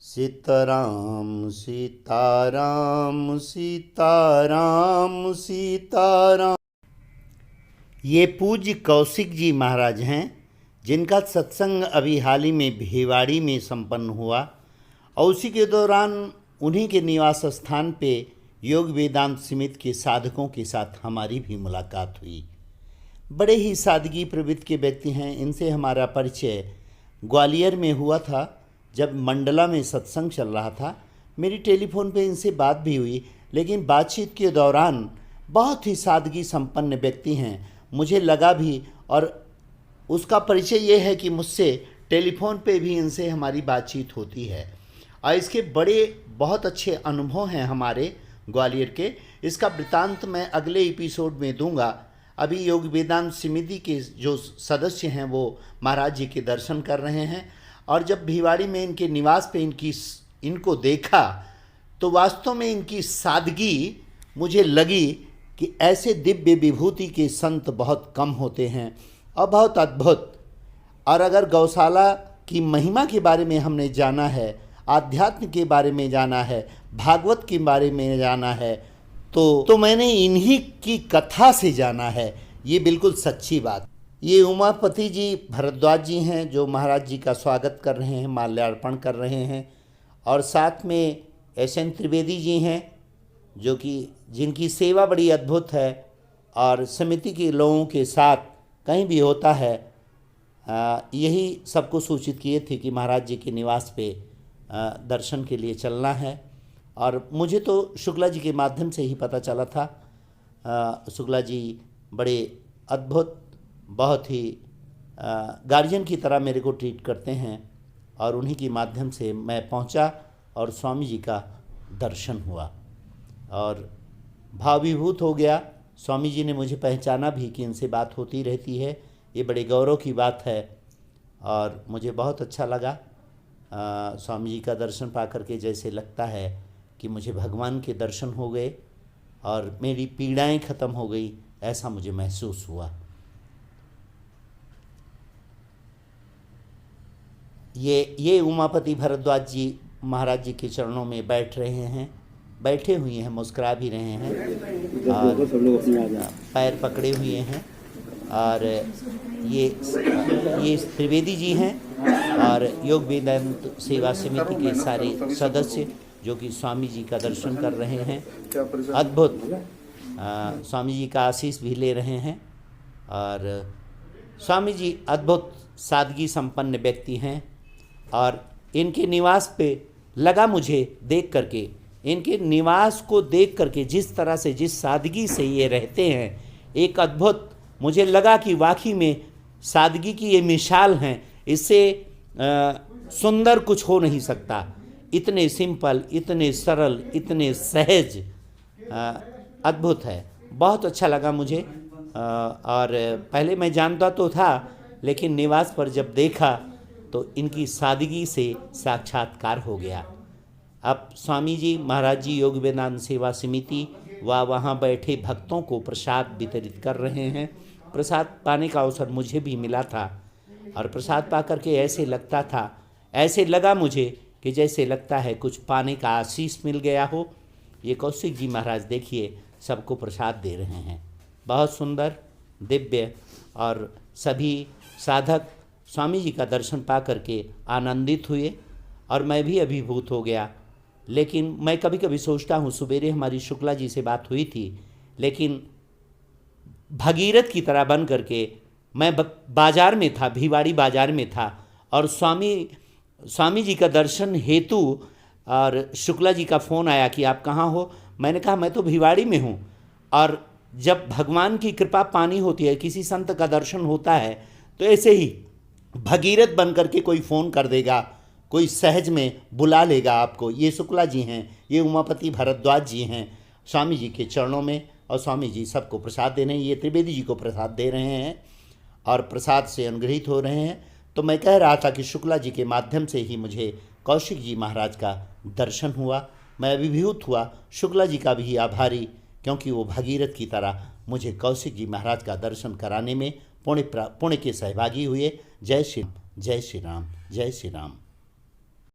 सीताराम सीताराम सीताराम सीताराम। ये पूज्य कौशिक जी महाराज हैं, जिनका सत्संग अभी हाल ही में भिवाड़ी में संपन्न हुआ और उसी के दौरान उन्हीं के निवास स्थान पे योग वेदांत समिति के साधकों के साथ हमारी भी मुलाकात हुई। बड़े ही सादगी प्रवृत्ति के व्यक्ति हैं। इनसे हमारा परिचय ग्वालियर में हुआ था, जब मंडला में सत्संग चल रहा था। मेरी टेलीफोन पे इनसे बात भी हुई, लेकिन बातचीत के दौरान बहुत ही सादगी संपन्न व्यक्ति हैं। मुझे लगा भी, और उसका परिचय ये है कि मुझसे टेलीफोन पे भी इनसे हमारी बातचीत होती है और इसके बड़े बहुत अच्छे अनुभव हैं हमारे ग्वालियर के। इसका वृत्तांत मैं अगले एपिसोड में दूंगा। अभी योग वेदांत समिति के जो सदस्य हैं वो महाराज जी के दर्शन कर रहे हैं, और जब भिवाड़ी में इनके निवास पे इनको देखा तो वास्तव में इनकी सादगी मुझे लगी कि ऐसे दिव्य विभूति के संत बहुत कम होते हैं और बहुत अद्भुत। और अगर गौशाला की महिमा के बारे में हमने जाना है, आध्यात्म के बारे में जाना है, भागवत के बारे में जाना है, तो मैंने इन्हीं की कथा से जाना है। ये बिल्कुल सच्ची बात। ये उमापति जी भरद्वाज जी हैं, जो महाराज जी का स्वागत कर रहे हैं, माल्यार्पण कर रहे हैं। और साथ में एस.एन. त्रिवेदी जी हैं, जो कि जिनकी सेवा बड़ी अद्भुत है और समिति के लोगों के साथ कहीं भी होता है यही सबको सूचित किए थे कि महाराज जी के निवास पे दर्शन के लिए चलना है। और मुझे तो शुक्ला जी के माध्यम से ही पता चला था। शुक्ला जी बड़े अद्भुत, बहुत ही गार्जियन की तरह मेरे को ट्रीट करते हैं, और उन्हीं के माध्यम से मैं पहुंचा और स्वामी जी का दर्शन हुआ और भावविभूत हो गया। स्वामी जी ने मुझे पहचाना भी कि इनसे बात होती रहती है। ये बड़े गौरव की बात है और मुझे बहुत अच्छा लगा। स्वामी जी का दर्शन पा करके जैसे लगता है कि मुझे भगवान के दर्शन हो गए और मेरी पीड़ाएं ख़त्म हो गई, ऐसा मुझे महसूस हुआ। ये उमापति भरद्वाज जी महाराज जी के चरणों में बैठ रहे हैं, बैठे हुए हैं, मुस्कुरा भी रहे हैं और पैर पकड़े हुए हैं। और ये त्रिवेदी जी हैं और योग वेदांत सेवा समिति के सारे सदस्य, जो कि स्वामी जी का दर्शन कर रहे हैं। अद्भुत स्वामी जी का आशीष भी ले रहे हैं। और स्वामी जी अद्भुत सादगी संपन्न व्यक्ति हैं और इनके निवास पे लगा मुझे देख करके, इनके निवास को देख करके, जिस तरह से, जिस सादगी से ये रहते हैं, एक अद्भुत मुझे लगा कि वाकई में सादगी की ये मिसाल हैं। इससे सुंदर कुछ हो नहीं सकता। इतने सिंपल, इतने सरल, इतने सहज, अद्भुत है। बहुत अच्छा लगा मुझे। और पहले मैं जानता तो था, लेकिन निवास पर जब देखा तो इनकी सादगी से साक्षात्कार हो गया। अब स्वामी जी महाराज जी योग वेदांत सेवा समिति वहाँ बैठे भक्तों को प्रसाद वितरित कर रहे हैं। प्रसाद पाने का अवसर मुझे भी मिला था और प्रसाद पा करके ऐसे लगता था, ऐसे लगा मुझे कि जैसे लगता है कुछ पाने का आशीष मिल गया हो। ये कौशिक जी महाराज देखिए सबको प्रसाद दे रहे हैं, बहुत सुंदर, दिव्य। और सभी साधक स्वामी जी का दर्शन पा करके आनंदित हुए और मैं भी अभिभूत हो गया। लेकिन मैं कभी कभी सोचता हूँ, सवेरे हमारी शुक्ला जी से बात हुई थी, लेकिन भगीरथ की तरह बन करके मैं बाजार में था, भिवाड़ी बाजार में था, और स्वामी जी का दर्शन हेतु और शुक्ला जी का फ़ोन आया कि आप कहाँ हो। मैंने कहा मैं तो भिवाड़ी में हूँ। और जब भगवान की कृपा पानी होती है, किसी संत का दर्शन होता है, तो ऐसे ही भगीरथ बन करके कोई फ़ोन कर देगा, कोई सहज में बुला लेगा आपको। ये शुक्ला जी हैं, ये उमापति भरद्वाज जी हैं स्वामी जी के चरणों में, और स्वामी जी सबको प्रसाद दे रहे हैं। ये त्रिवेदी जी को प्रसाद दे रहे हैं और प्रसाद से अनुग्रहित हो रहे हैं। तो मैं कह रहा था कि शुक्ला जी के माध्यम से ही मुझे कौशिक जी महाराज का दर्शन हुआ। मैं अभिभूत हुआ, शुक्ला जी का भी आभारी, क्योंकि वो भगीरथ की तरह मुझे कौशिक जी महाराज का दर्शन कराने में पुण्य के सहभागी हुए। जय श्री राम, जय श्री राम, जय श्री राम।